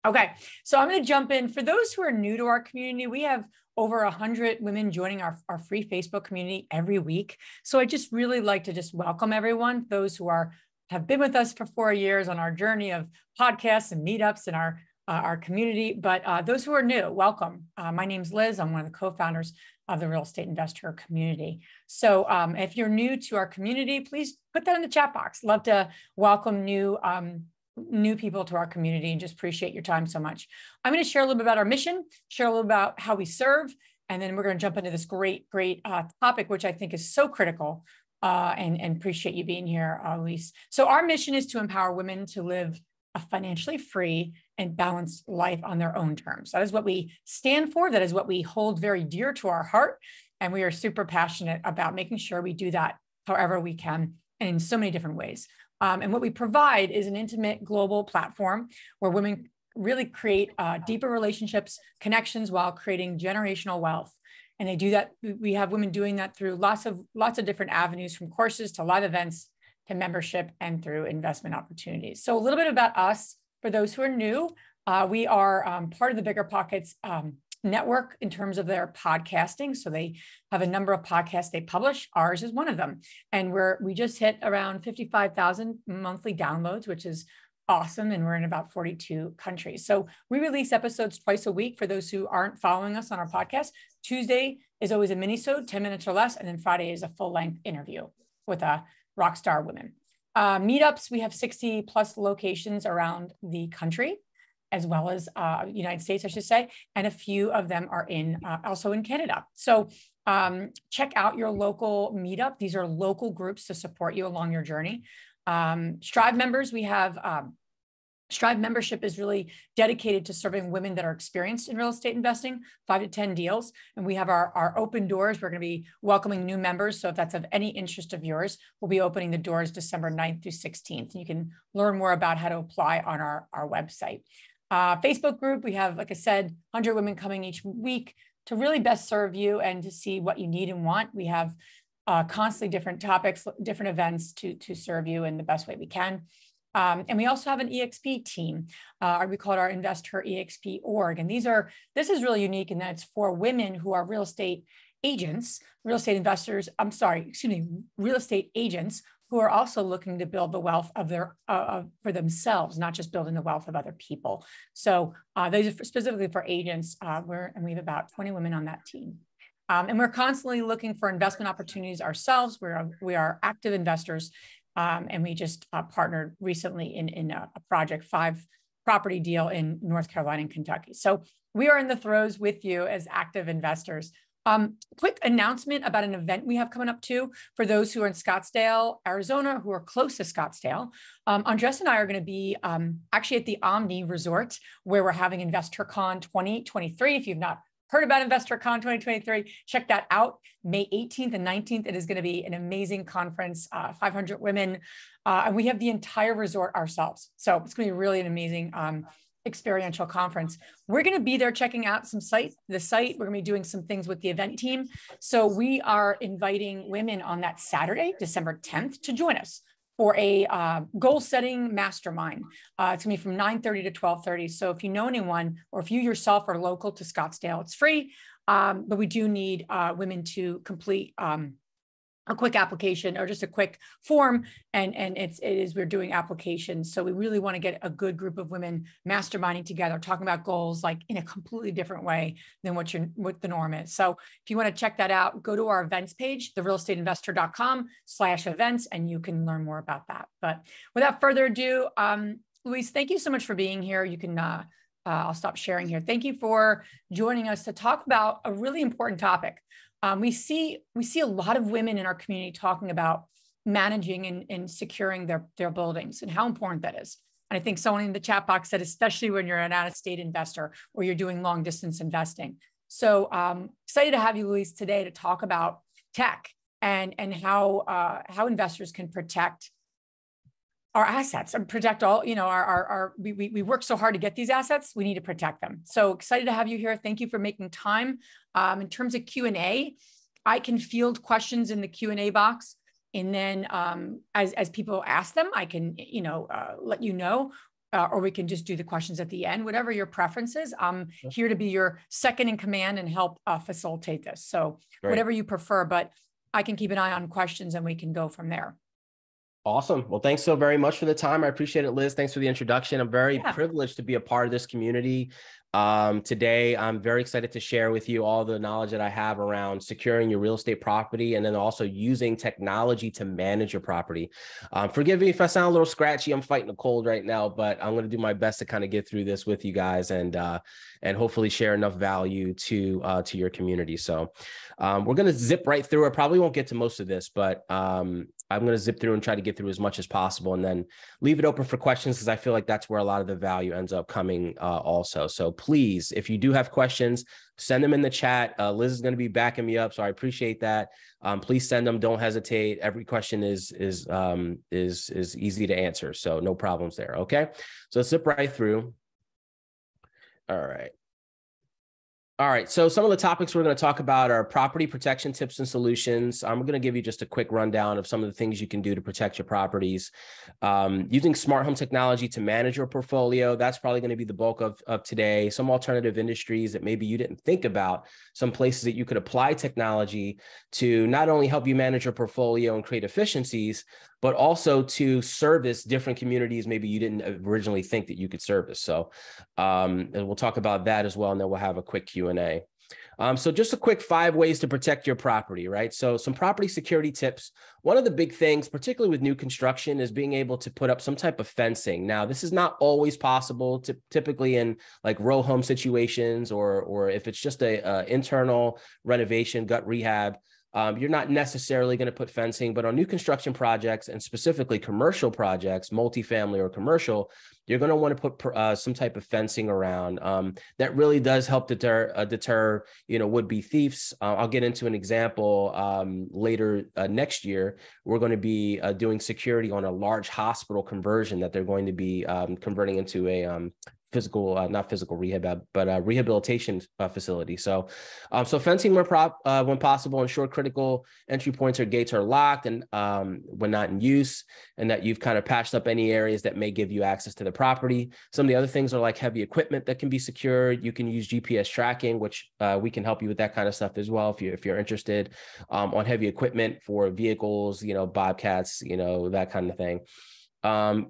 Okay, so I'm going to jump in. For those who are new to our community, we have over 100 women joining our free Facebook community every week. So I just really like to just welcome everyone, those who have been with us for 4 years on our journey of podcasts and meetups in our community. But those who are new, welcome. My name's Liz. I'm one of the co-founders of the Real Estate Investor community. So if you're new to our community, please put that in the chat box. Love to welcome new people to our community and just appreciate your time so much. I'm going to share a little bit about our mission, share a little about how we serve, and then we're going to jump into this great topic, which I think is so critical, and appreciate you being here, Elise. So our mission is to empower women to live a financially free and balanced life on their own terms. That is what we stand for. That is what we hold very dear to our heart. And we are super passionate about making sure we do that however we can and in so many different ways. And what we provide is an intimate global platform where women really create deeper relationships, connections while creating generational wealth. And they do that. We have women doing that through lots of different avenues, from courses to live events to membership and through investment opportunities. So a little bit about us for those who are new. We are part of the Bigger Pockets network in terms of their podcasting. So they have a number of podcasts they publish. Ours is one of them. And we just hit around 55,000 monthly downloads, which is awesome. And we're in about 42 countries. So we release episodes twice a week for those who aren't following us on our podcast. Tuesday is always a mini-sode, 10 minutes or less. And then Friday is a full-length interview with a rock star women. Meetups, we have 60 plus locations around the country, as well as United States, I should say, and a few of them are also in Canada. So check out your local meetup. These are local groups to support you along your journey. Strive members, we have Strive membership is really dedicated to serving women that are experienced in real estate investing, 5 to 10 deals. And we have our open doors. We're going to be welcoming new members. So if that's of any interest of yours, we'll be opening the doors December 9th through 16th. You can learn more about how to apply on our website. Facebook group, we have, like I said, 100 women coming each week to really best serve you and to see what you need and want. We have constantly different topics, different events to serve you in the best way we can. And we also have an EXP team. We call it our InvestHER EXP org. And this is really unique in that it's for women who are real estate agents, real estate investors, real estate agents who are also looking to build the wealth of for themselves, not just building the wealth of other people. So those are specifically for agents, and we have about 20 women on that team. And we're constantly looking for investment opportunities ourselves. We are active investors, and we just partnered recently in a project 5 property deal in North Carolina and Kentucky. So we are in the throes with you as active investors. Quick announcement about an event we have coming up too for those who are in Scottsdale, Arizona, who are close to Scottsdale. Andres and I are going to be actually at the Omni Resort, where we're having InvestHERCon 2023. If you've not heard about InvestHERCon 2023, check that out. May 18th and 19th, it is going to be an amazing conference, 500 women, and we have the entire resort ourselves. So it's going to be really an amazing experiential conference. We're going to be there checking out the site. We're going to be doing some things with the event team. So we are inviting women on that Saturday, December 10th, to join us for a goal-setting mastermind. It's going to be from 9:30 to 12:30. So if you know anyone, or if you yourself are local to Scottsdale, it's free. But we do need women to complete a quick application or just a quick form. And we're doing applications. So we really want to get a good group of women masterminding together, talking about goals like in a completely different way than what the norm is. So if you want to check that out, go to our events page, therealestateinvestor.com/events, and you can learn more about that. But without further ado, Louise, thank you so much for being here. You can, I'll stop sharing here. Thank you for joining us to talk about a really important topic. We see a lot of women in our community talking about managing and securing their buildings and how important that is. And I think someone in the chat box said, especially when you're an out-of-state investor or you're doing long distance investing. So excited to have you, Louise, today to talk about tech and how investors can protect our assets and protect all, we work so hard to get these assets, we need to protect them. So excited to have you here. Thank you for making time. In terms of Q&A, I can field questions in the Q&A box. And then as people ask them, I can, let you know. or we can just do the questions at the end, whatever your preference is. I'm here to be your second in command and help facilitate this. So whatever you prefer, but I can keep an eye on questions and we can go from there. Awesome. Well, thanks so very much for the time. I appreciate it, Liz. Thanks for the introduction. I'm very privileged to be a part of this community. Today, I'm very excited to share with you all the knowledge that I have around securing your real estate property and then also using technology to manage your property. Forgive me if I sound a little scratchy. I'm fighting a cold right now, but I'm going to do my best to kind of get through this with you guys and hopefully share enough value to your community. So we're going to zip right through. I probably won't get to most of this, but I'm going to zip through and try to get through as much as possible and then leave it open for questions because I feel like that's where a lot of the value ends up coming also. So please, if you do have questions, send them in the chat. Liz is going to be backing me up, so I appreciate that. Please send them. Don't hesitate. Every question is easy to answer, so no problems there. Okay, so let's zip right through. All right. All right, so some of the topics we're going to talk about are property protection tips and solutions. I'm going to give you just a quick rundown of some of the things you can do to protect your properties. Using smart home technology to manage your portfolio, that's probably going to be the bulk of today. Some alternative industries that maybe you didn't think about, some places that you could apply technology to not only help you manage your portfolio and create efficiencies, but also to service different communities maybe you didn't originally think that you could service. So and we'll talk about that as well, and then we'll have a quick Q&A. So just a quick 5 ways to protect your property, right? So some property security tips. One of the big things, particularly with new construction, is being able to put up some type of fencing. Now, this is not always possible, typically in like row home situations, or if it's just a internal renovation, gut rehab. You're not necessarily going to put fencing, but on new construction projects and specifically commercial projects, multifamily or commercial, you're going to want to put some type of fencing around. That really does help deter would-be thieves. I'll get into an example later next year. We're going to be doing security on a large hospital conversion that they're going to be converting into a not physical rehab, but rehabilitation facility. So fencing when possible, ensure critical entry points or gates are locked and when not in use, and that you've kind of patched up any areas that may give you access to the property. Some of the other things are like heavy equipment that can be secured. You can use GPS tracking, which we can help you with that kind of stuff as well if you're interested on heavy equipment for vehicles, bobcats, that kind of thing.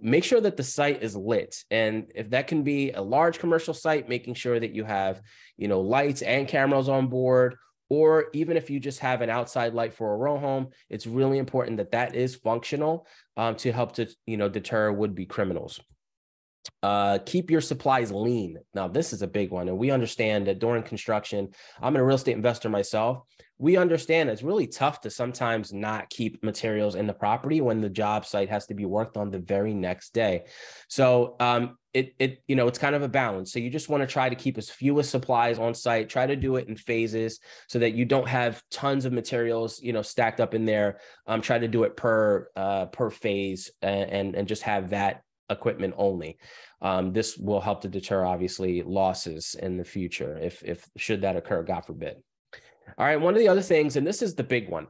Make sure that the site is lit. And if that can be a large commercial site, making sure that you have, lights and cameras on board, or even if you just have an outside light for a row home, it's really important that that is functional to help to, deter would-be criminals. Keep your supplies lean. Now, this is a big one. And we understand that during construction, I'm a real estate investor myself. We understand it's really tough to sometimes not keep materials in the property when the job site has to be worked on the very next day. So it's kind of a balance. So you just want to try to keep as few as supplies on site, try to do it in phases so that you don't have tons of materials, stacked up in there. Try to do it per phase and just have that equipment only. This will help to deter, obviously, losses in the future if should that occur, God forbid. All right, one of the other things, and this is the big one,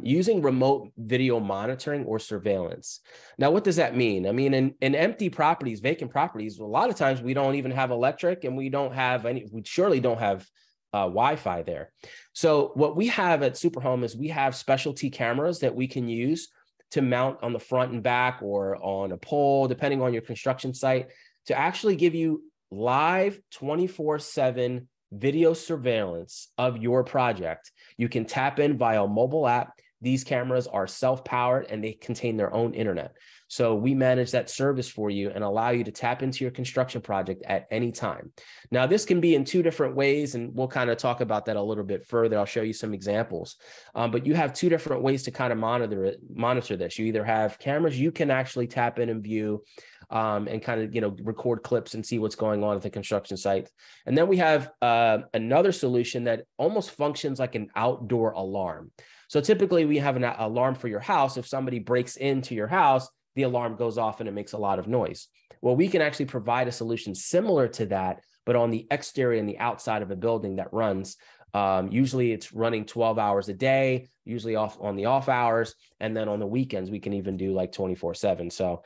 using remote video monitoring or surveillance. Now, what does that mean? I mean, in empty properties, vacant properties, a lot of times we don't even have electric, and we surely don't have Wi-Fi there. So what we have at SUPERHOME is we have specialty cameras that we can use to mount on the front and back or on a pole, depending on your construction site, to actually give you live 24/7 video surveillance of your project. You can tap in via a mobile app. These cameras are self-powered and they contain their own internet. So we manage that service for you and allow you to tap into your construction project at any time. Now, this can be in 2 different ways, and we'll kind of talk about that a little bit further. I'll show you some examples. But you have 2 different ways to kind of monitor this. You either have cameras you can actually tap in and view and kind of, record clips and see what's going on at the construction site. And then we have another solution that almost functions like an outdoor alarm. So typically we have an alarm for your house. If somebody breaks into your house, the alarm goes off and it makes a lot of noise. Well, we can actually provide a solution similar to that, but on the exterior and the outside of a building that runs Usually it's running 12 hours a day, usually off on the off hours. And then on the weekends, we can even do like 24/7. So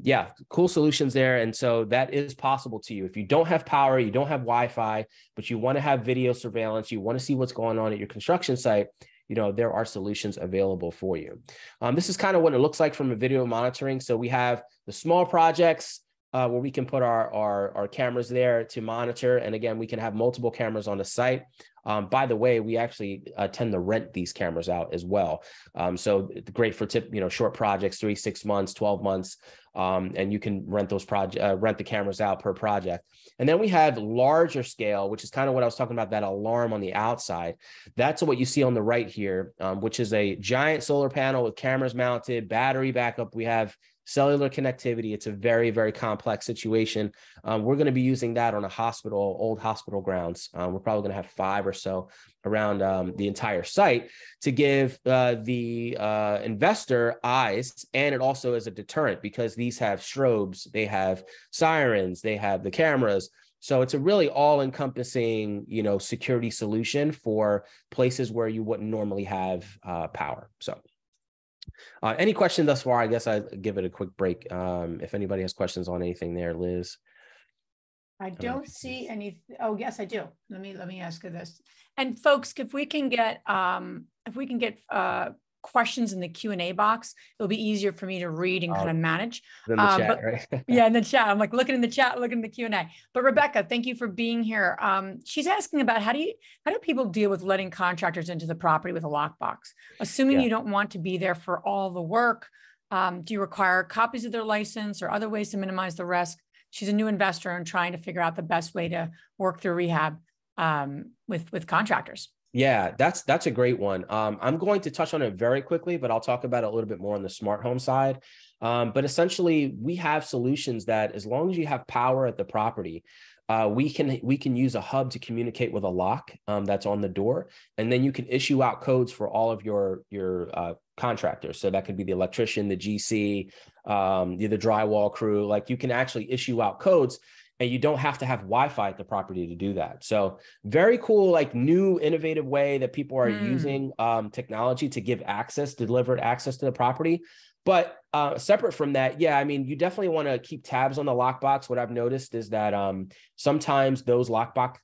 yeah, cool solutions there. And so that is possible to you. If you don't have power, you don't have Wi-Fi, but you want to have video surveillance, you want to see what's going on at your construction site, there are solutions available for you. This is kind of what it looks like from a video monitoring. So we have the small projects where we can put our cameras there to monitor. And again, we can have multiple cameras on the site. By the way, we actually tend to rent these cameras out as well. So it's great for short projects, 3, 6 months, 12 months. And you can rent the cameras out per project. And then we have larger scale, which is kind of what I was talking about, that alarm on the outside. That's what you see on the right here, which is a giant solar panel with cameras mounted, battery backup. We have cellular connectivity. It's a very, very complex situation. We're going to be using that on old hospital grounds. We're probably going to have 5 or so around the entire site to give the investor eyes, and it also is a deterrent because these have strobes, they have sirens, they have the cameras. So it's a really all-encompassing, security solution for places where you wouldn't normally have power. So any question thus far? I guess I'd give it a quick break. If anybody has questions on anything there, Liz. I don't see any. Oh, yes, I do. Let me ask you this. And folks, if we can get questions in the Q&A box, it'll be easier for me to read and kind of manage. In the chat, right? Yeah, in the chat. I'm like looking in the chat, looking in the Q&A. But Rebecca, thank you for being here. She's asking about how do people deal with letting contractors into the property with a lockbox? Assuming you don't want to be there for all the work, do you require copies of their license or other ways to minimize the risk? She's a new investor and trying to figure out the best way to work through rehab with contractors. Yeah, that's a great one. I'm going to touch on it very quickly, but I'll talk about it a little bit more on the smart home side. But essentially, we have solutions that as long as you have power at the property, we can use a hub to communicate with a lock that's on the door, and then you can issue out codes for all of your contractors. So that could be the electrician, the GC, the drywall crew. Like you can actually issue out codes, and you don't have to have Wi-Fi at the property to do that. So very cool, like new innovative way that people are using technology to give delivered access to the property. But separate from that, yeah, I mean, you definitely want to keep tabs on the lockbox. What I've noticed is that sometimes those lockbox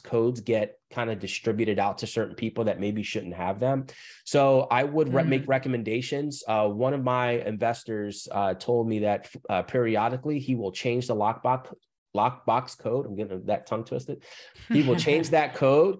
codes get kind of distributed out to certain people that maybe shouldn't have them. So I would make recommendations. One of my investors told me that periodically he will change the lockbox code. I'm getting that tongue twisted. He will change that code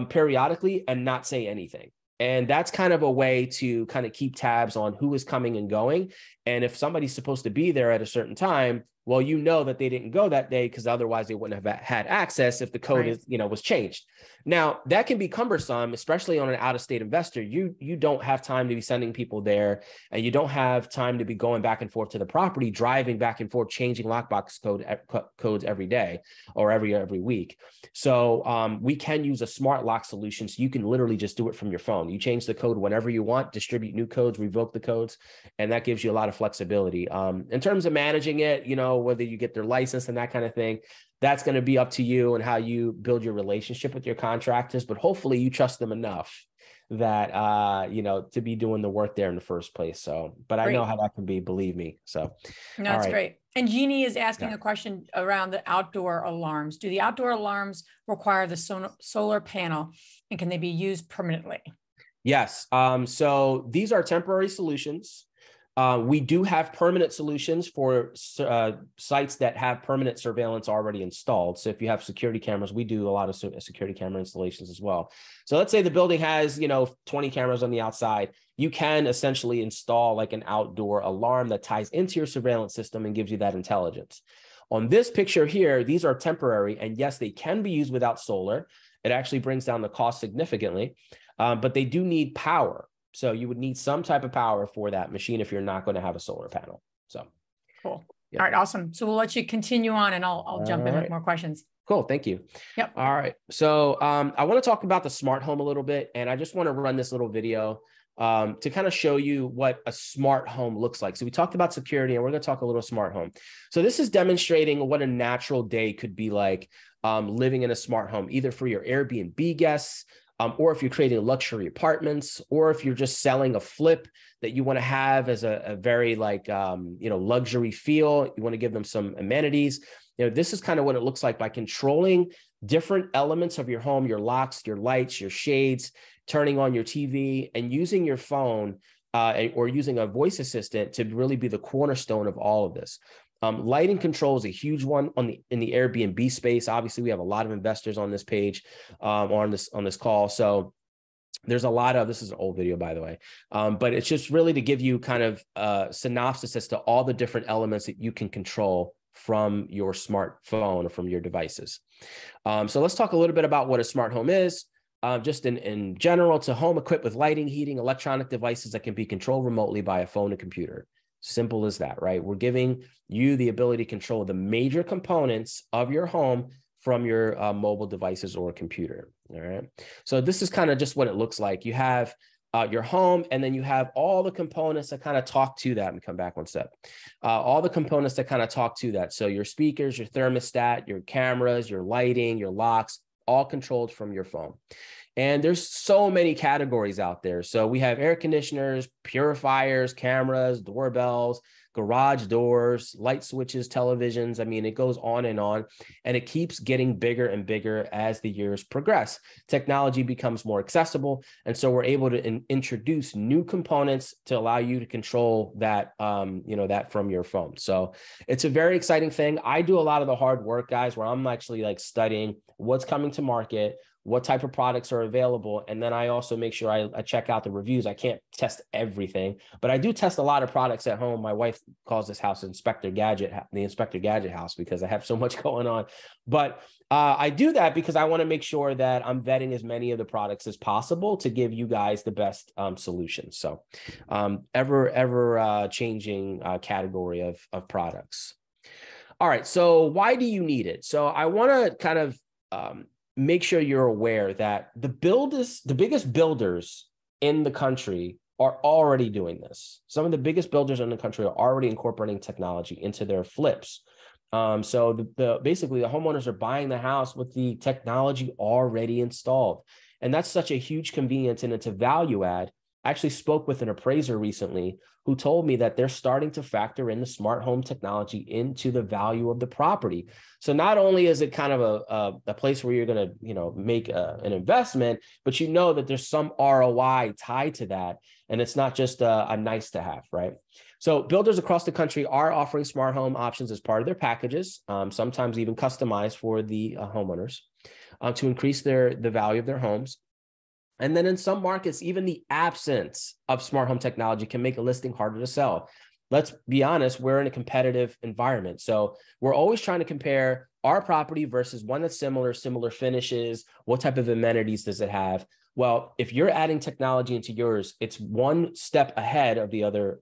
periodically and not say anything. And that's kind of a way to kind of keep tabs on who is coming and going. And if somebody's supposed to be there at a certain time, well, you know that they didn't go that day because otherwise they wouldn't have had access if the code was changed. Now, that can be cumbersome, especially on an out-of-state investor. You don't have time to be sending people there, and you don't have time to be going back and forth to the property, driving back and forth, changing lockbox codes every day or every week. So we can use a smart lock solution, so you can literally just do it from your phone. You change the code whenever you want, distribute new codes, revoke the codes, and that gives you a lot of flexibility. In terms of managing it, whether you get their license and that kind of thing, that's going to be up to you and how you build your relationship with your contractors. But hopefully you trust them enough that, to be doing the work there in the first place. So, but I know how that can be, believe me. So no, that's great. And Jeannie is asking a question around the outdoor alarms. Do the outdoor alarms require the solar panel, and can they be used permanently? Yes. So these are temporary solutions. We do have permanent solutions for sites that have permanent surveillance already installed. So if you have security cameras, we do a lot of security camera installations as well. So let's say the building has, 20 cameras on the outside. You can essentially install like an outdoor alarm that ties into your surveillance system and gives you that intelligence. On this picture here, these are temporary, and yes, they can be used without solar. It actually brings down the cost significantly, but they do need power. So you would need some type of power for that machine if you're not going to have a solar panel. So cool. Yeah. All right. Awesome. So we'll let you continue on, and I'll jump in with more questions. Cool. Thank you. Yep. All right. So I want to talk about the smart home a little bit, and I just want to run this little video to kind of show you what a smart home looks like. So we talked about security, and we're going to talk a little smart home. So this is demonstrating what a natural day could be like living in a smart home, either for your Airbnb guests, or if you're creating luxury apartments, or if you're just selling a flip that you want to have as a very like, luxury feel, you want to give them some amenities. This is kind of what it looks like by controlling different elements of your home, your locks, your lights, your shades, turning on your TV, and using your phone or using a voice assistant to really be the cornerstone of all of this. Lighting control is a huge one in the Airbnb space. Obviously, we have a lot of investors on this page, on this call. So there's a lot of, this is an old video, by the way, but it's just really to give you kind of a synopsis as to all the different elements that you can control from your smartphone or from your devices. So let's talk a little bit about what a smart home is. Just in general, it's a home equipped with lighting, heating, electronic devices that can be controlled remotely by a phone and computer. Simple as that, right? We're giving you the ability to control the major components of your home from your mobile devices or computer. All right. So this is kind of just what it looks like. You have your home, and then you have all the components that kind of talk to that. And come back one step. All the components that kind of talk to that. So your speakers, your thermostat, your cameras, your lighting, your locks, all controlled from your phone. And there's so many categories out there. So we have air conditioners, purifiers, cameras, doorbells, garage doors, light switches, televisions. I mean, it goes on, and it keeps getting bigger and bigger as the years progress. Technology becomes more accessible. And so we're able to introduce new components to allow you to control that, that from your phone. So it's a very exciting thing. I do a lot of the hard work, guys, where I'm actually like studying what's coming to market, what type of products are available. And then I also make sure I check out the reviews. I can't test everything, but I do test a lot of products at home. My wife calls this house the Inspector Gadget house, because I have so much going on. But I do that because I want to make sure that I'm vetting as many of the products as possible to give you guys the best solutions. So ever changing category of products. All right. So why do you need it? So I want to kind of make sure you're aware that the biggest builders in the country are already doing this. Some of the biggest builders in the country are already incorporating technology into their flips. So basically the homeowners are buying the house with the technology already installed. And that's such a huge convenience, and it's a value add. I actually spoke with an appraiser recently who told me that they're starting to factor in the smart home technology into the value of the property. So not only is it kind of a place where you're going to, make an investment, but that there's some ROI tied to that. And it's not just a nice to have, right? So builders across the country are offering smart home options as part of their packages, sometimes even customized for the homeowners to increase the value of their homes. And then in some markets, even the absence of smart home technology can make a listing harder to sell. Let's be honest, we're in a competitive environment. So we're always trying to compare our property versus one that's similar finishes. What type of amenities does it have? Well, if you're adding technology into yours, it's one step ahead of the other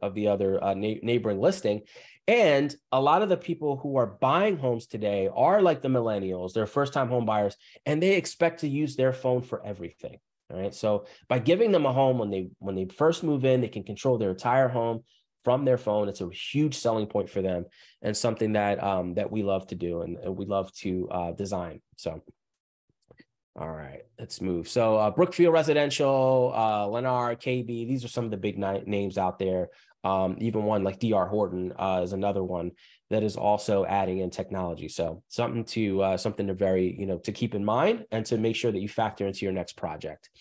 neighboring listing. And a lot of the people who are buying homes today are like the millennials, they're first-time home buyers, and they expect to use their phone for everything. All right. So by giving them a home when they first move in, they can control their entire home from their phone. It's a huge selling point for them, and something that we love to do and we love to design. So, all right, let's move. So Brookfield Residential, Lennar, KB, these are some of the big names out there. Even one like DR Horton is another one that is also adding in technology. So something to very, to keep in mind and to make sure that you factor into your next project.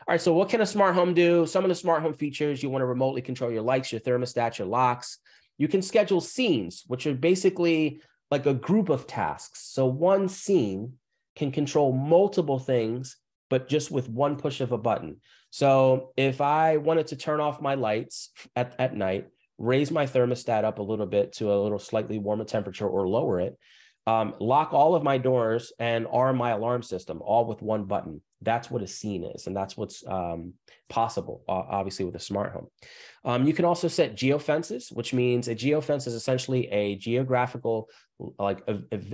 All right. So what can a smart home do? Some of the smart home features: you want to remotely control your lights, your thermostat, your locks. You can schedule scenes, which are basically like a group of tasks. So one scene can control multiple things, but just with one push of a button. So if I wanted to turn off my lights at night, raise my thermostat up a little bit to a little slightly warmer temperature or lower it, lock all of my doors and arm my alarm system all with one button. That's what a scene is. And that's what's possible, obviously, with a smart home. You can also set geofences, which means a geofence is essentially a geographical, like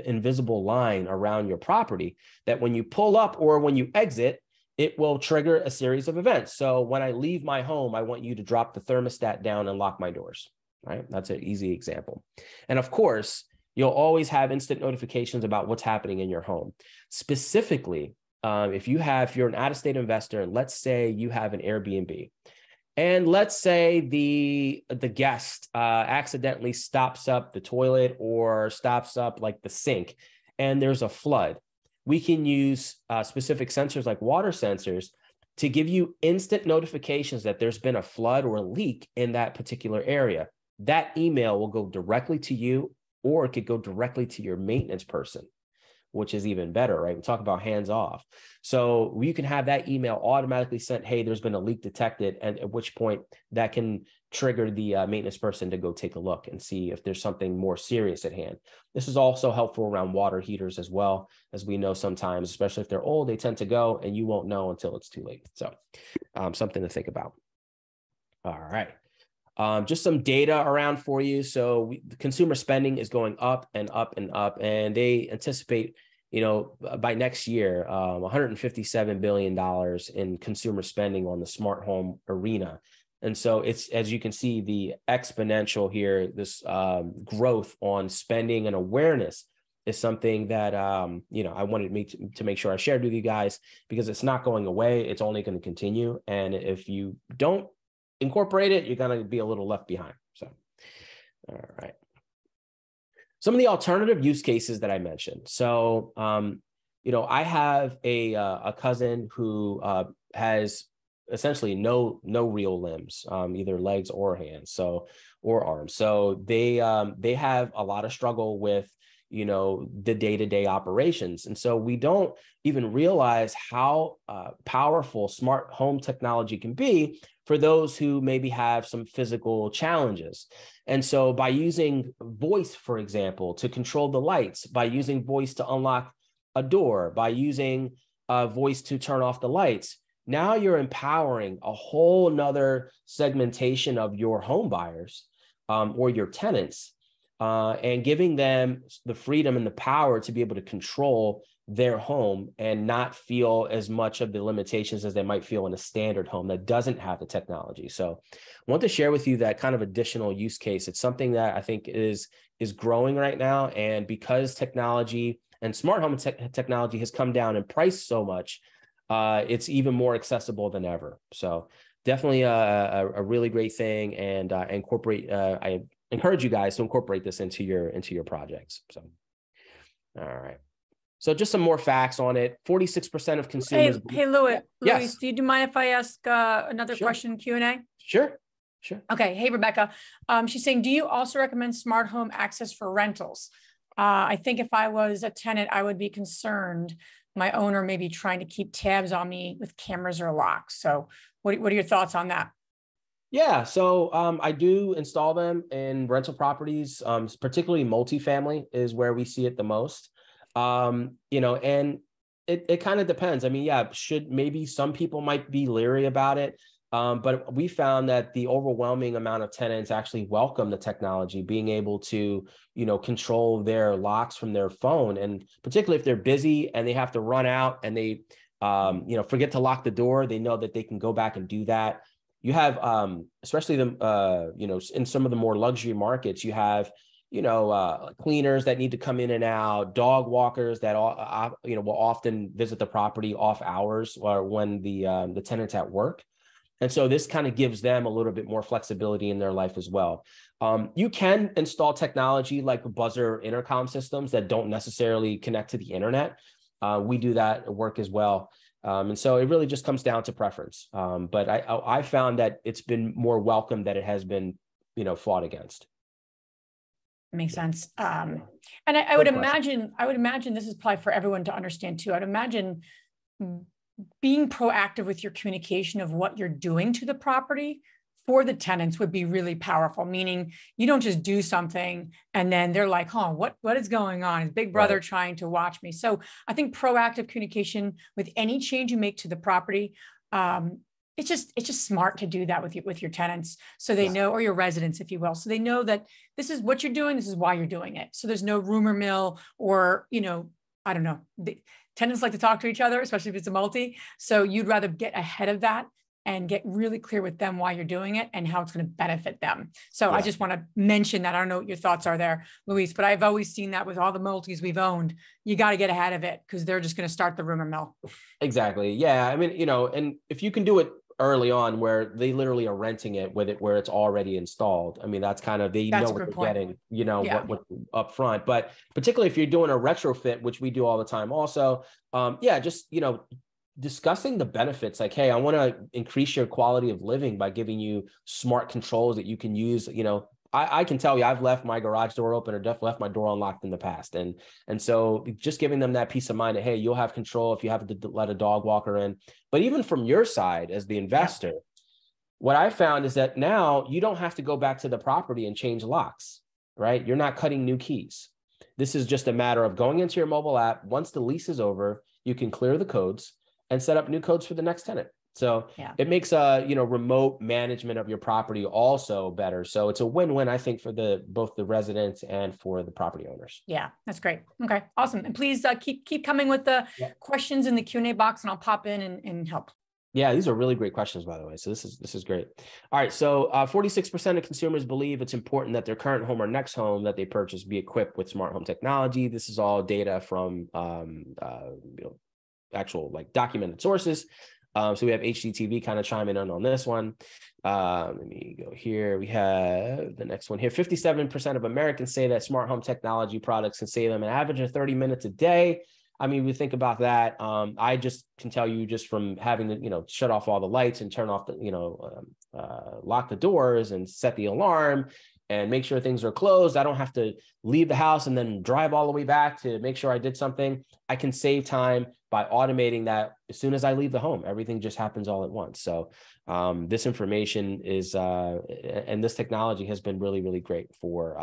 invisible line around your property that when you pull up or when you exit, it will trigger a series of events. So when I leave my home, I want you to drop the thermostat down and lock my doors, right? That's an easy example. And of course, you'll always have instant notifications about what's happening in your home. Specifically, if you're an out-of-state investor, and let's say you have an Airbnb, and let's say the guest accidentally stops up the toilet or stops up like the sink, and there's a flood, we can use specific sensors like water sensors to give you instant notifications that there's been a flood or a leak in that particular area. That email will go directly to you, or it could go directly to your maintenance person, which is even better, right? We talk about hands off. So you can have that email automatically sent, hey, there's been a leak detected, and at which point that can trigger the maintenance person to go take a look and see if there's something more serious at hand. This is also helpful around water heaters as well. As we know, sometimes, especially if they're old, they tend to go and you won't know until it's too late. So something to think about. All right. Just some data around for you. So consumer spending is going up and up and up, and they anticipate, by next year, $157 billion in consumer spending on the smart home arena. And so it's, as you can see, the exponential here, this growth on spending and awareness is something that, I wanted to make sure I shared with you guys, because it's not going away. It's only going to continue. And if you don't incorporate it, you're going to be a little left behind. So, all right. Some of the alternative use cases that I mentioned. So, I have a cousin who has essentially no real limbs, either legs or hands, or arms. So they have a lot of struggle with, the day-to-day operations. And so we don't even realize how powerful smart home technology can be for those who maybe have some physical challenges. And so by using voice, for example, to control the lights, by using voice to unlock a door, by using voice to turn off the lights, now you're empowering a whole nother segmentation of your home buyers or your tenants, and giving them the freedom and the power to be able to control their home and not feel as much of the limitations as they might feel in a standard home that doesn't have the technology. So I want to share with you that kind of additional use case. It's something that I think is growing right now. And because technology and smart home technology has come down in price so much, it's even more accessible than ever. So definitely a really great thing, and I encourage you guys to incorporate this into your projects. So, all right. So just some more facts on it. 46% of consumers. Hey, Louis. Yes. Louis, do you mind if I ask another question in Q&A? Sure. Okay. Hey, Rebecca. She's saying, do you also recommend smart home access for rentals? I think if I was a tenant, I would be concerned my owner may be trying to keep tabs on me with cameras or locks. So what are your thoughts on that? Yeah, so I do install them in rental properties, particularly multifamily is where we see it the most. And it kind of depends. I mean, yeah, maybe some people might be leery about it. But we found that the overwhelming amount of tenants actually welcome the technology, being able to, control their locks from their phone. And particularly if they're busy and they have to run out and they, forget to lock the door, they know that they can go back and do that. You have, especially in some of the more luxury markets, you have, cleaners that need to come in and out, dog walkers that, will often visit the property off hours or when the tenant's at work. And so this kind of gives them a little bit more flexibility in their life as well. You can install technology like buzzer intercom systems that don't necessarily connect to the internet. We do that work as well. And so it really just comes down to preference. But I found that it's been more welcome than it has been, fought against. Makes sense. And I would imagine this is probably for everyone to understand too. I'd imagine being proactive with your communication of what you're doing to the property for the tenants would be really powerful, meaning you don't just do something and then they're like, what is going on? Is Big Brother trying to watch me? So I think proactive communication with any change you make to the property, it's just smart to do that with your tenants, so they know, or your residents, if you will, so they know that this is what you're doing, this is why you're doing it. So there's no rumor mill or, I don't know, tenants like to talk to each other, especially if it's a multi. So you'd rather get ahead of that and get really clear with them why you're doing it and how it's going to benefit them. So Yeah. I just want to mention that. I don't know what your thoughts are there, Luis, but I've always seen that with all the multis we've owned. You got to get ahead of it because they're just going to start the rumor mill. Exactly. Yeah. I mean, and if you can do it early on where they literally are renting it with it, where it's already installed. I mean, that's kind of, they know what they're getting, what up front, but particularly if you're doing a retrofit, which we do all the time also, just, discussing the benefits, like, hey, I want to increase your quality of living by giving you smart controls that you can use. I can tell you, I've left my garage door open or definitely left my door unlocked in the past. And so just giving them that peace of mind that, hey, you'll have control if you have to let a dog walker in. But even from your side as the investor, what I found is that now you don't have to go back to the property and change locks, right? You're not cutting new keys. This is just a matter of going into your mobile app. Once the lease is over, you can clear the codes and set up new codes for the next tenant. So it makes remote management of your property also better. So it's a win-win, I think, for both the residents and for the property owners. Yeah, that's great. Okay, awesome. And please keep coming with the questions in the Q&A box, and I'll pop in and help. Yeah, these are really great questions, by the way. So this is great. All right, so 46% of consumers believe it's important that their current home or next home that they purchase be equipped with smart home technology. This is all data from actual documented sources. So we have HGTV kind of chiming in on this one. Let me go here. We have the next one here. 57% of Americans say that smart home technology products can save them an average of 30 minutes a day. I mean, we think about that. I just can tell you just from having to, shut off all the lights and turn off the, lock the doors and set the alarm and make sure things are closed. I don't have to leave the house and then drive all the way back to make sure I did something. I can save time by automating that as soon as I leave the home. Everything just happens all at once. So this information is, and this technology has been really, really great for,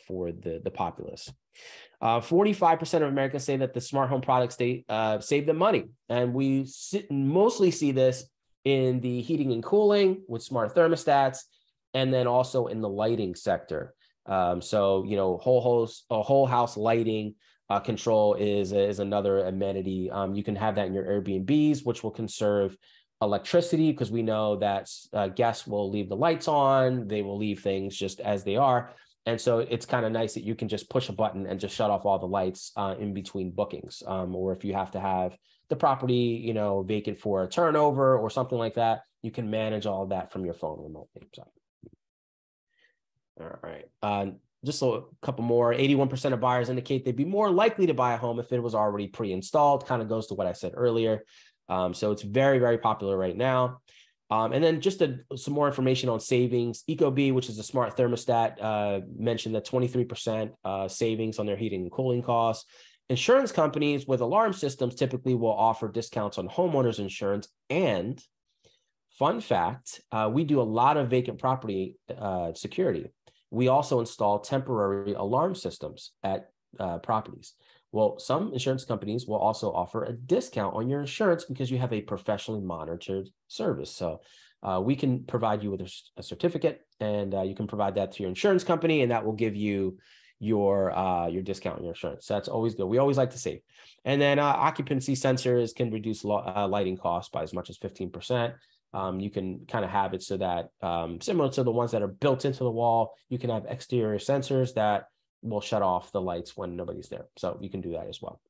for the populace. 45% of Americans say that the smart home products, they save them money. And we mostly see this in the heating and cooling with smart thermostats, and then also in the lighting sector. So, whole house lighting control is another amenity. You can have that in your Airbnbs, which will conserve electricity, because we know that guests will leave the lights on, they will leave things just as they are. And so it's kind of nice that you can just push a button and just shut off all the lights in between bookings. Or if you have to have the property, vacant for a turnover or something like that, you can manage all of that from your phone remotely. So. All right. Just a couple more. 81% of buyers indicate they'd be more likely to buy a home if it was already pre-installed. Kind of goes to what I said earlier. So it's very, very popular right now. And then just some more information on savings. Ecobee, which is a smart thermostat, mentioned that 23% savings on their heating and cooling costs. Insurance companies with alarm systems typically will offer discounts on homeowners insurance. And fun fact, we do a lot of vacant property security. We also install temporary alarm systems at properties. Well, some insurance companies will also offer a discount on your insurance because you have a professionally monitored service. So we can provide you with a certificate, and you can provide that to your insurance company, and that will give you your discount on your insurance. So that's always good. We always like to save. And then occupancy sensors can reduce lighting costs by as much as 15%. You can kind of have it so that similar to the ones that are built into the wall, you can have exterior sensors that will shut off the lights when nobody's there. So you can do that as well.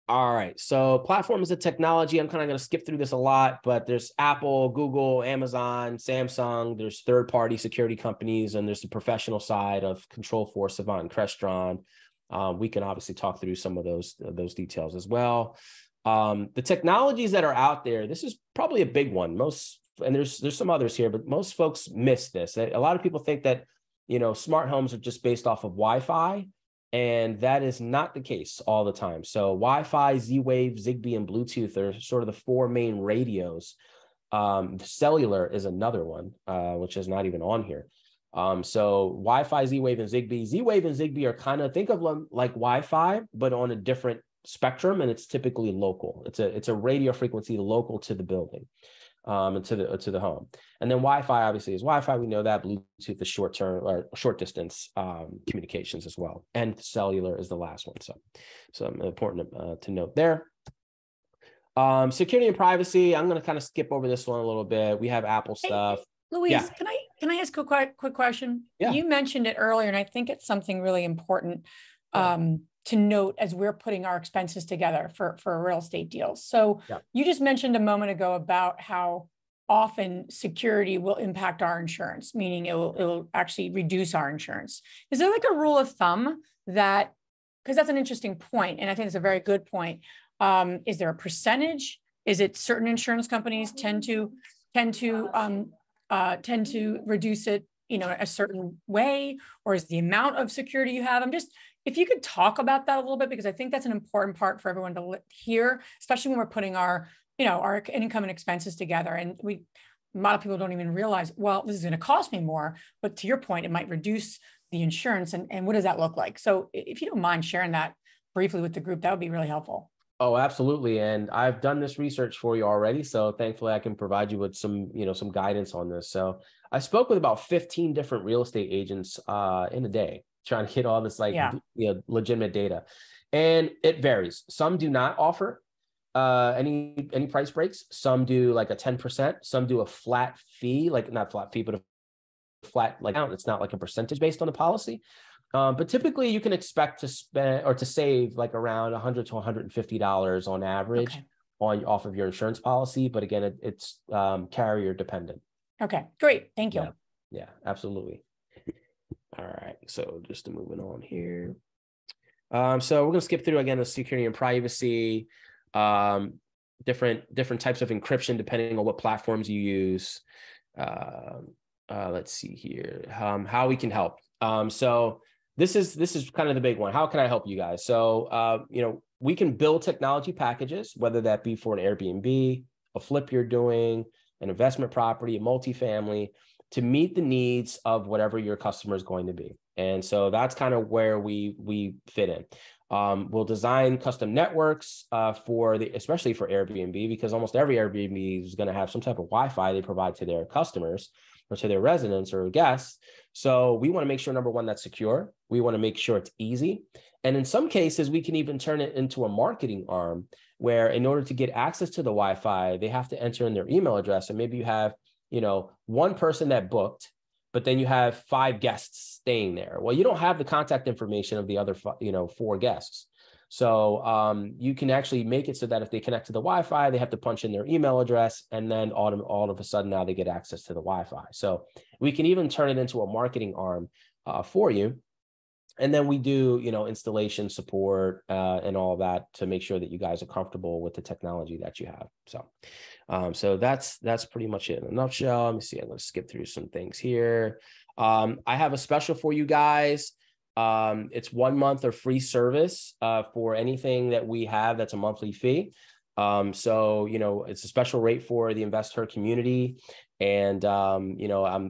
All right. So platforms of technology, I'm kind of going to skip through this a lot, but there's Apple, Google, Amazon, Samsung, there's third-party security companies, and there's the professional side of Control4, Savant, and Crestron. We can obviously talk through some of those details as well. The technologies that are out there, this is probably a big one. And there's some others here, but most folks miss this. A lot of people think that, smart homes are just based off of Wi-Fi, and that is not the case all the time. So Wi-Fi, Z-Wave, Zigbee, and Bluetooth are sort of the four main radios. Cellular is another one, which is not even on here. So Wi-Fi, Z-Wave, and Zigbee. Z-Wave and Zigbee are kind of, think of them like Wi-Fi, but on a different spectrum, and it's typically local. It's a radio frequency local to the building, and to the home. And then Wi-Fi obviously is Wi-Fi. We know that. Bluetooth is short distance communications as well, and cellular is the last one. So important to note there. Security and privacy, I'm going to kind of skip over this one a little bit. We have Apple stuff. Hey, Louise, Yeah. can I ask a quick question? Yeah. You mentioned it earlier, and I think it's something really important to note as we're putting our expenses together for real estate deals. So you just mentioned a moment ago about how often security will impact our insurance, meaning it will actually reduce our insurance. Is there like a rule of thumb that, because that's an interesting point, and I think it's a very good point. Is there a percentage? Is it certain insurance companies tend to reduce it, a certain way, or is the amount of security you have? If you could talk about that a little bit, because I think that's an important part for everyone to hear, especially when we're putting our income and expenses together. And a lot of people don't even realize, well, this is going to cost me more, but to your point, it might reduce the insurance. And what does that look like? So if you don't mind sharing that briefly with the group, that would be really helpful. Oh, absolutely. And I've done this research for you already. So thankfully I can provide you with some guidance on this. So I spoke with about 15 different real estate agents in a day, trying to get all this legitimate data. And it varies. Some do not offer any price breaks. Some do like a 10%. Some do a flat fee, like not flat fee, but a flat, like it's not like a percentage based on the policy. But typically you can expect to spend or to save like around $100 to $150 on average off of your insurance policy. But again, it's carrier dependent. Okay, great. Thank you. Yeah, absolutely. All right. So just moving on here. So we're going to skip through again the security and privacy, different types of encryption depending on what platforms you use. Let's see here, how we can help. So this is kind of the big one. How can I help you guys? So, we can build technology packages, whether that be for an Airbnb, a flip you're doing, an investment property, a multifamily, to meet the needs of whatever your customer is going to be. And so that's kind of where we fit in. We'll design custom networks especially for Airbnb, because almost every Airbnb is going to have some type of Wi-Fi they provide to their customers or to their residents or guests. So we want to make sure, number one, that's secure. We want to make sure it's easy. And in some cases, we can even turn it into a marketing arm where in order to get access to the Wi-Fi, they have to enter in their email address. And maybe you have, one person that booked, but then you have 5 guests staying there. Well, you don't have the contact information of the other, 4 guests. So you can actually make it so that if they connect to the Wi-Fi, they have to punch in their email address, and then all of a sudden now they get access to the Wi-Fi. So we can even turn it into a marketing arm for you. And then we do, installation support and all of that to make sure that you guys are comfortable with the technology that you have. So that's pretty much it in a nutshell. Let me see. I'm going to skip through some things here. I have a special for you guys. It's 1 month of free service for anything that we have that's a monthly fee. So, it's a special rate for the InvestHER community. And,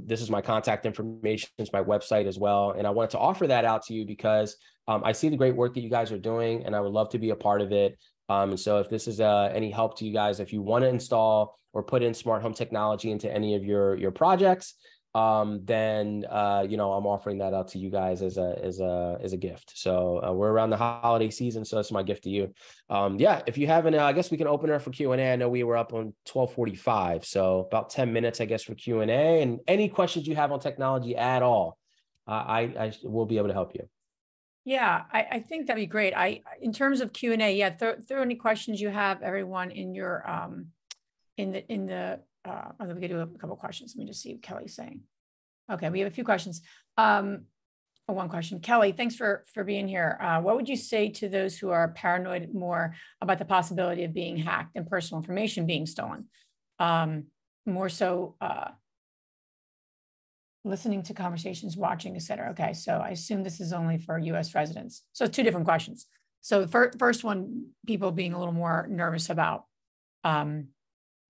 this is my contact information. It's my website as well. And I wanted to offer that out to you because I see the great work that you guys are doing, and I would love to be a part of it. And so if this is any help to you guys, if you want to install or put in smart home technology into any of your projects, then I'm offering that out to you guys as a gift. So we're around the holiday season, so that's my gift to you. If you haven't, I guess we can open her for Q&A. I know we were up on 12:45, so about 10 minutes, I guess, for Q&A. And any questions you have on technology at all, I will be able to help you. Yeah, I think that'd be great. In terms of Q&A, throw any questions you have, everyone, in your let me get to a couple of questions. Let me just see what Kelly's saying. Okay, we have a few questions. One question. Kelly, thanks for being here. What would you say to those who are paranoid more about the possibility of being hacked and personal information being stolen? More so listening to conversations, watching, et cetera. Okay, so I assume this is only for US residents. So 2 different questions. So first one, people being a little more nervous about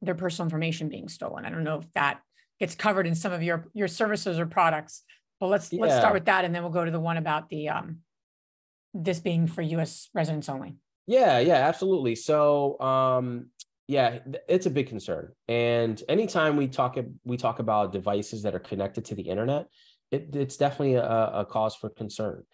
their personal information being stolen. I don't know if that gets covered in some of your services or products, but let's start with that, and then we'll go to the one about the this being for US residents only. Yeah, absolutely. So it's a big concern. And anytime we talk about devices that are connected to the internet, it's definitely a cause for concern.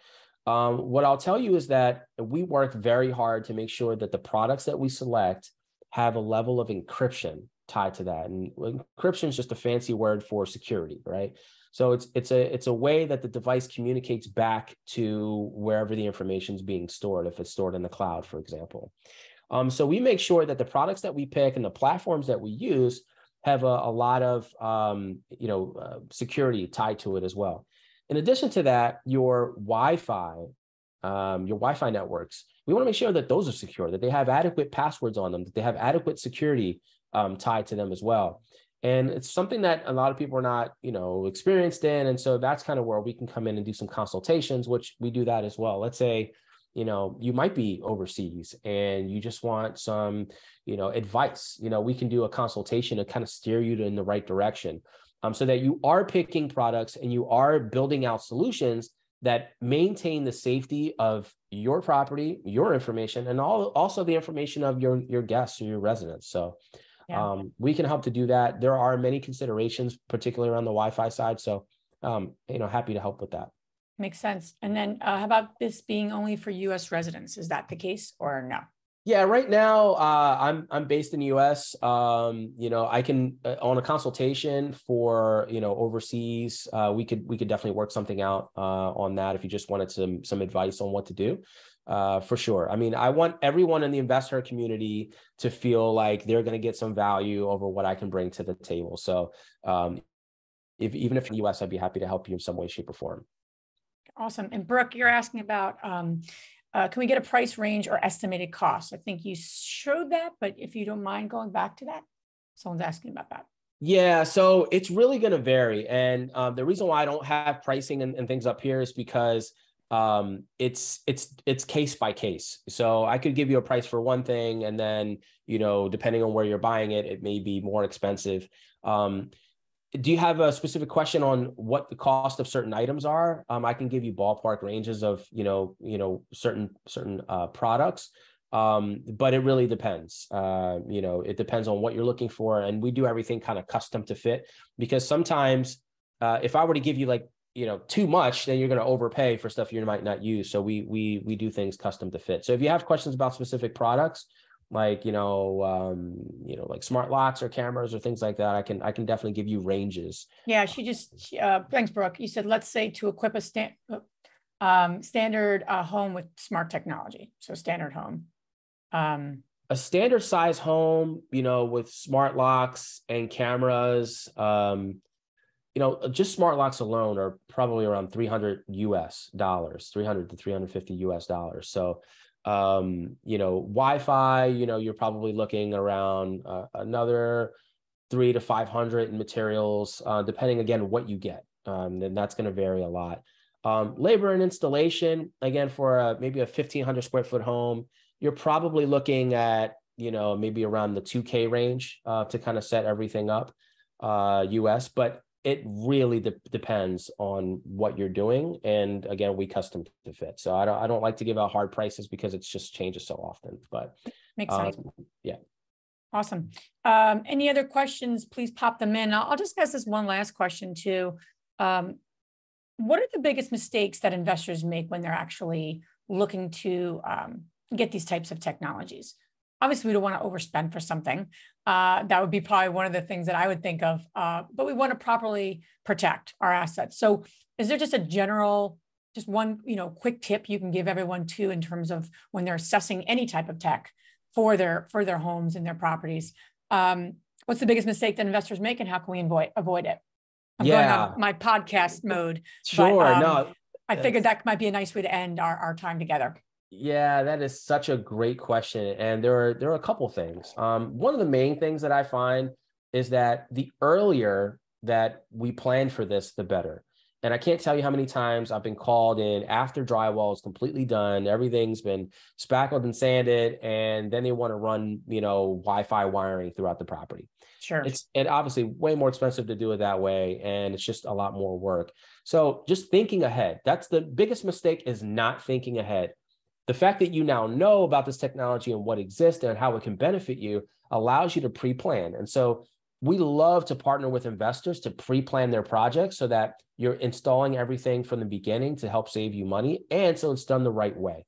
What I'll tell you is that we work very hard to make sure that the products that we select have a level of encryption tied to that. And encryption is just a fancy word for security, right? So it's a way that the device communicates back to wherever the information is being stored, if it's stored in the cloud, for example. So we make sure that the products that we pick and the platforms that we use have a lot of security tied to it as well. In addition to that, your Wi-Fi networks, we want to make sure that those are secure, that they have adequate passwords on them, that they have adequate security tied to them as well. And it's something that a lot of people are not, experienced in. And so that's kind of where we can come in and do some consultations, which we do that as well. Let's say, you might be overseas and you just want some, advice. We can do a consultation to kind of steer you in the right direction, so that you are picking products and you are building out solutions that maintain the safety of your property, your information, and also the information of your guests or your residents. So yeah. We can help to do that. There are many considerations, particularly around the Wi-Fi side. So, happy to help with that. Makes sense. And then how about this being only for U.S. residents? Is that the case or no? Yeah, right now I'm based in the U.S. I can on a consultation for overseas. We could definitely work something out on that if you just wanted some advice on what to do. For sure. I mean, I want everyone in the InvestHER community to feel like they're going to get some value over what I can bring to the table. So even if in the US, I'd be happy to help you in some way, shape, or form. Awesome. And Brooke, you're asking about, can we get a price range or estimated cost? I think you showed that, but if you don't mind going back to that, someone's asking about that. Yeah, so it's really going to vary. And the reason why I don't have pricing and things up here is because it's case by case. So I could give you a price for one thing, and then, depending on where you're buying it, it may be more expensive. Do you have a specific question on what the cost of certain items are? I can give you ballpark ranges of, certain products. But it really depends. It depends on what you're looking for. And we do everything kind of custom to fit, because sometimes if I were to give you too much, then you're going to overpay for stuff you might not use. So we do things custom to fit. So if you have questions about specific products, like smart locks or cameras or things like that, I can definitely give you ranges. Yeah, thanks, Brooke. You said, let's say to equip a standard home with smart technology. So standard home. A standard size home, with smart locks and cameras, just smart locks alone are probably around $300 US, $300 to $350 US. So, Wi-Fi, you're probably looking around another $300 to $500 in materials, depending again what you get. And that's going to vary a lot. Labor and installation, again, for maybe a 1,500 square foot home, you're probably looking at, maybe around the 2K range to kind of set everything up, US. But it really depends on what you're doing. And again, we custom to fit. So I don't like to give out hard prices because it just changes so often, but makes sense. Yeah. Awesome. Any other questions, please pop them in. I'll just ask this one last question too. What are the biggest mistakes that investors make when they're actually looking to get these types of technologies? Obviously, we don't want to overspend for something. That would be probably one of the things that I would think of, but we want to properly protect our assets. So is there just one, quick tip you can give everyone too, in terms of when they're assessing any type of tech for their homes and their properties? What's the biggest mistake that investors make, and how can we avoid it? I'm going on my podcast mode. Sure. But, I figured that might be a nice way to end our time together. Yeah, that is such a great question. And there are a couple things. One of the main things that I find is that the earlier that we plan for this, the better. And I can't tell you how many times I've been called in after drywall is completely done, everything's been spackled and sanded, and then they want to run, Wi-Fi wiring throughout the property. Sure. It's obviously way more expensive to do it that way, and it's just a lot more work. So just thinking ahead, that's the biggest mistake, is not thinking ahead. The fact that you now know about this technology and what exists and how it can benefit you allows you to pre-plan. And so we love to partner with investors to pre-plan their projects so that you're installing everything from the beginning to help save you money, and so it's done the right way.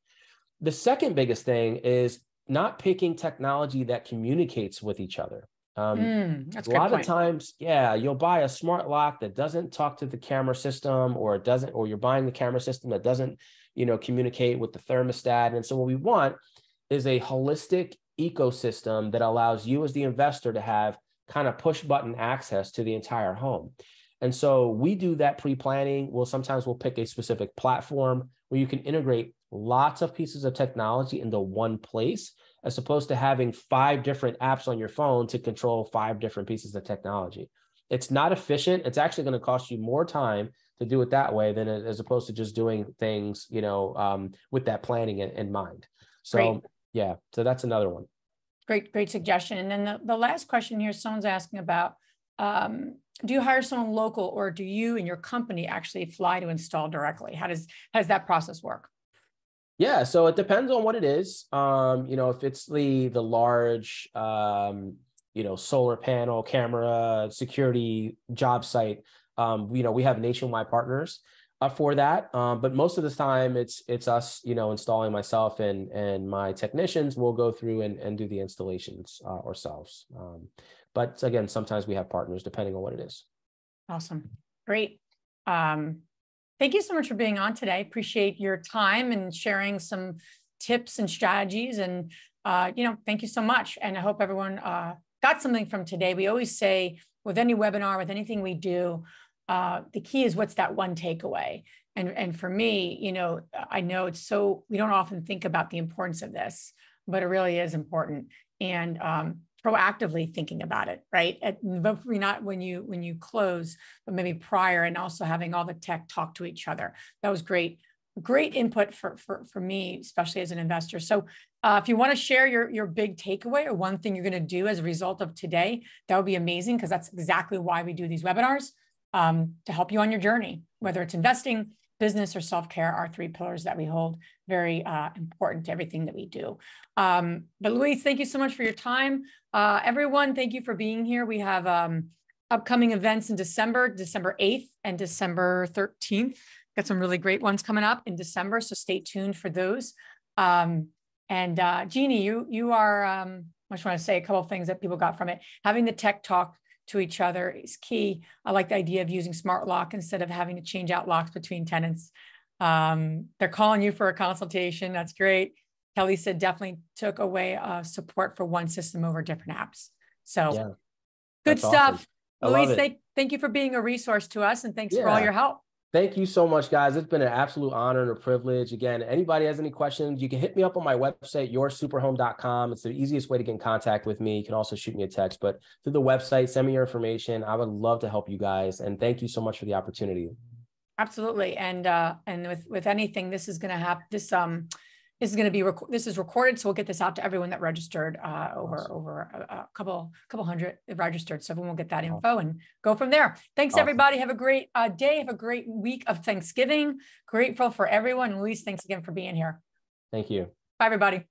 The second biggest thing is not picking technology that communicates with each other. That's a lot of times, yeah, you'll buy a smart lock that doesn't talk to the camera system, or you're buying the camera system that doesn't, communicate with the thermostat. And so what we want is a holistic ecosystem that allows you as the investor to have kind of push button access to the entire home. And so we do that pre-planning. Sometimes we'll pick a specific platform where you can integrate lots of pieces of technology into one place, as opposed to having 5 different apps on your phone to control 5 different pieces of technology. It's not efficient. It's actually going to cost you more time to do it that way than as opposed to just doing things, with that planning in mind. So great. Yeah, so that's another one. Great suggestion. And then the last question here, someone's asking about, do you hire someone local, or do you and your company actually fly to install directly? How does that process work? Yeah, so it depends on what it is. If it's the large, solar panel, camera, security job site, we have nationwide partners for that. But most of the time it's us, installing. Myself and my technicians will go through and do the installations ourselves. But again, sometimes we have partners depending on what it is. Awesome. Great. Thank you so much for being on today. Appreciate your time and sharing some tips and strategies. And, thank you so much. And I hope everyone got something from today. We always say with any webinar, with anything we do, the key is what's that one takeaway. And for me, I know we don't often think about the importance of this, but it really is important. And proactively thinking about it, right? Not when you close, but maybe prior, and also having all the tech talk to each other. That was great input for me, especially as an investor. So if you want to share your big takeaway or one thing you're going to do as a result of today, that would be amazing, because that's exactly why we do these webinars, to help you on your journey, whether it's investing, business, or self-care, are 3 pillars that we hold very important to everything that we do. But Luis, thank you so much for your time. Everyone, thank you for being here. We have upcoming events in December 8th and December 13th. Got some really great ones coming up in December, so stay tuned for those. And Jeannie, you are, I just want to say a couple of things that people got from it. Having the tech talk to each other is key. I like the idea of using smart lock instead of having to change out locks between tenants. They're calling you for a consultation. That's great. Kelly said definitely took away support for one system over different apps. So yeah, good stuff. Awesome. Luis, thank you for being a resource to us, and thanks for all your help. Thank you so much, guys. It's been an absolute honor and a privilege. Again, anybody has any questions, you can hit me up on my website, yoursuperhome.com. It's the easiest way to get in contact with me. You can also shoot me a text, but through the website, send me your information. I would love to help you guys. And thank you so much for the opportunity. Absolutely. And with anything, this is going to happen. This is recorded, so we'll get this out to everyone that registered. Over a couple hundred registered, so everyone will get that info and go from there. Thanks, everybody. Have a great day. Have a great week of Thanksgiving. Grateful for everyone. Luis, thanks again for being here. Thank you. Bye, everybody.